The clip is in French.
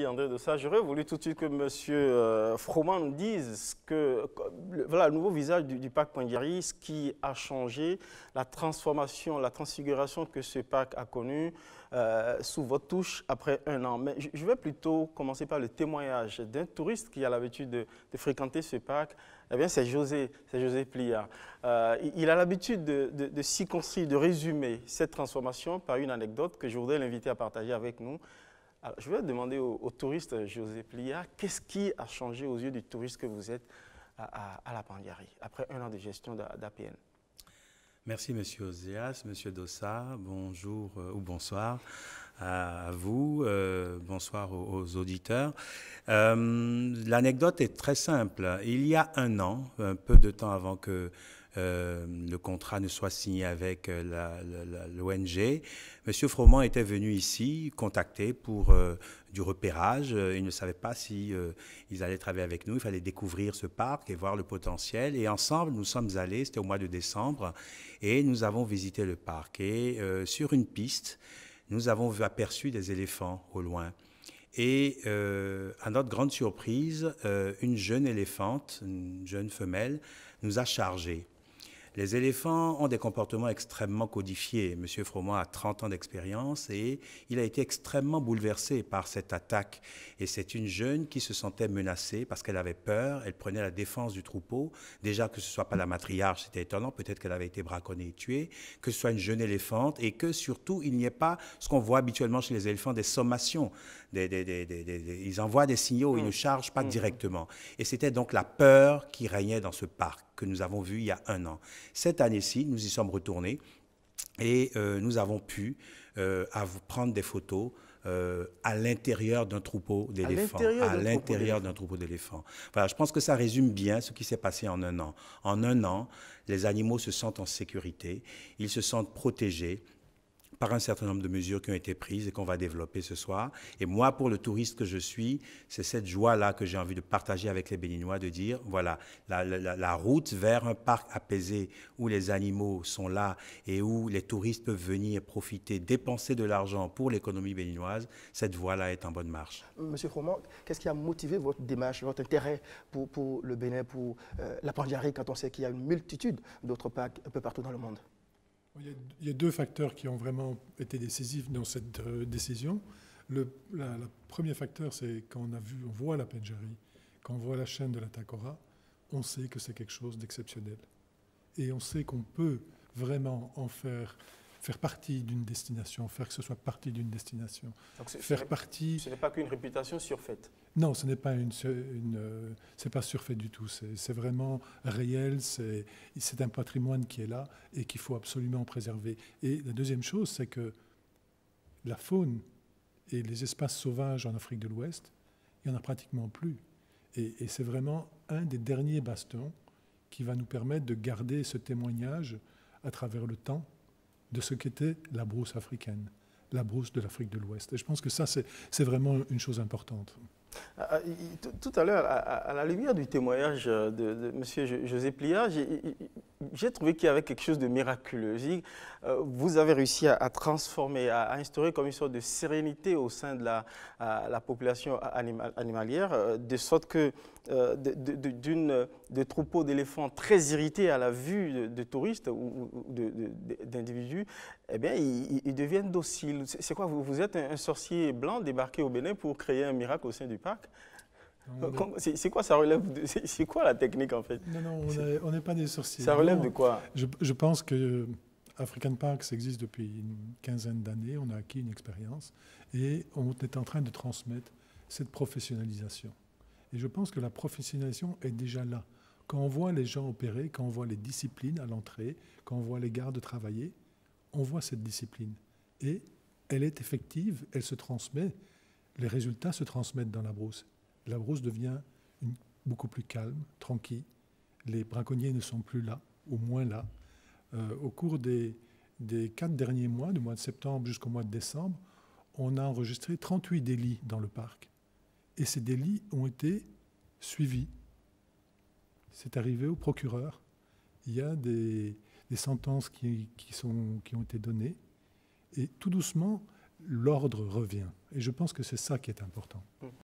André Dossat, j'aurais voulu tout de suite que M. Froment nous dise voilà, le nouveau visage du parc Pandjari, ce qui a changé, la transformation, la transfiguration que ce parc a connue sous votre touche après 1 an. Mais je vais plutôt commencer par le témoignage d'un touriste qui a l'habitude de fréquenter ce parc. Eh bien, c'est José Plia. Il a l'habitude de circonscrire, de résumer cette transformation par une anecdote que je voudrais l'inviter à partager avec nous. Alors, je vais demander au touriste José Plia, qu'est-ce qui a changé aux yeux du touriste que vous êtes à la Pandjari, après 1 an de gestion d'APN? Merci, Monsieur Oséas, Monsieur Dossat. Bonjour ou bonsoir à vous. Bonsoir aux auditeurs. L'anecdote est très simple. Il y a 1 an, un peu de temps avant que le contrat ne soit signé avec l'ONG, M. Froment était venu ici contacter pour du repérage. Il ne savait pas si ils allaient travailler avec nous. Il fallait découvrir ce parc et voir le potentiel. Et ensemble, nous sommes allés, c'était au mois de décembre, et nous avons visité le parc. Et sur une piste, nous avons aperçu des éléphants au loin. Et à notre grande surprise, une jeune éléphante, une jeune femelle, nous a chargés. Les éléphants ont des comportements extrêmement codifiés. M. Froment a 30 ans d'expérience et il a été extrêmement bouleversé par cette attaque. Et c'est une jeune qui se sentait menacée parce qu'elle avait peur, elle prenait la défense du troupeau. Déjà que ce ne soit pas la matriarche, c'était étonnant, peut-être qu'elle avait été braconnée et tuée, que ce soit une jeune éléphante et que surtout il n'y ait pas ce qu'on voit habituellement chez les éléphants, des sommations. Ils envoient des signaux, ils ne chargent pas directement. Et c'était donc la peur qui régnait dans ce parc que nous avons vu il y a 1 an. Cette année-ci, nous y sommes retournés et nous avons pu prendre des photos à l'intérieur d'un troupeau d'éléphants. À l'intérieur d'un troupeau d'éléphants. Voilà, je pense que ça résume bien ce qui s'est passé en 1 an. En 1 an, les animaux se sentent en sécurité, ils se sentent protégés par un certain nombre de mesures qui ont été prises et qu'on va développer ce soir. Et moi, pour le touriste que je suis, c'est cette joie-là que j'ai envie de partager avec les Béninois, de dire, voilà, la route vers un parc apaisé où les animaux sont là et où les touristes peuvent venir profiter, dépenser de l'argent pour l'économie béninoise, cette voie-là est en bonne marche. Monsieur Froment, qu'est-ce qui a motivé votre démarche, votre intérêt pour le Bénin, pour la Pandjari, quand on sait qu'il y a une multitude d'autres parcs un peu partout dans le monde? Il y a 2 facteurs qui ont vraiment été décisifs dans cette décision. Le premier facteur, c'est quand on voit la Pandjari, quand on voit la chaîne de la Takora, on sait que c'est quelque chose d'exceptionnel. Et on sait qu'on peut vraiment en faire partie d'une destination, faire que ce soit partie d'une destination. Donc ce n'est pas qu'une réputation surfaite. Non, ce n'est pas c'est pas surfait du tout. C'est vraiment réel. C'est un patrimoine qui est là et qu'il faut absolument préserver. Et la deuxième chose, c'est que la faune et les espaces sauvages en Afrique de l'Ouest, il n'y en a pratiquement plus. Et c'est vraiment un des derniers bastons qui va nous permettre de garder ce témoignage à travers le temps de ce qu'était la brousse africaine, la brousse de l'Afrique de l'Ouest. Et je pense que ça, c'est vraiment une chose importante. Tout à l'heure, à la lumière du témoignage de M. José Plia, j'ai trouvé qu'il y avait quelque chose de miraculeux. Vous avez réussi à transformer, à instaurer comme une sorte de sérénité au sein de la population animalière, de sorte que de troupeaux d'éléphants très irrités à la vue de touristes ou d'individus, eh bien, ils deviennent dociles. C'est quoi, vous êtes un sorcier blanc débarqué au Bénin pour créer un miracle au sein du parc? C'est quoi, ça relève c'est quoi la technique en fait? Non, on n'est pas des sorciers. Ça relève de quoi? Je pense que African Parks existe depuis une quinzaine d'années, on a acquis une expérience et on est en train de transmettre cette professionnalisation. Et je pense que la professionnalisation est déjà là. Quand on voit les gens opérer, quand on voit les disciplines à l'entrée, quand on voit les gardes travailler, on voit cette discipline. Et elle est effective, elle se transmet, les résultats se transmettent dans la brousse. La brousse devient beaucoup plus calme, tranquille. Les braconniers ne sont plus là, ou moins là. Au cours des 4 derniers mois, du mois de septembre jusqu'au mois de décembre, on a enregistré 38 délits dans le parc. Et ces délits ont été suivis. C'est arrivé au procureur. Il y a des sentences qui ont été données. Et tout doucement, l'ordre revient. Et je pense que c'est ça qui est important.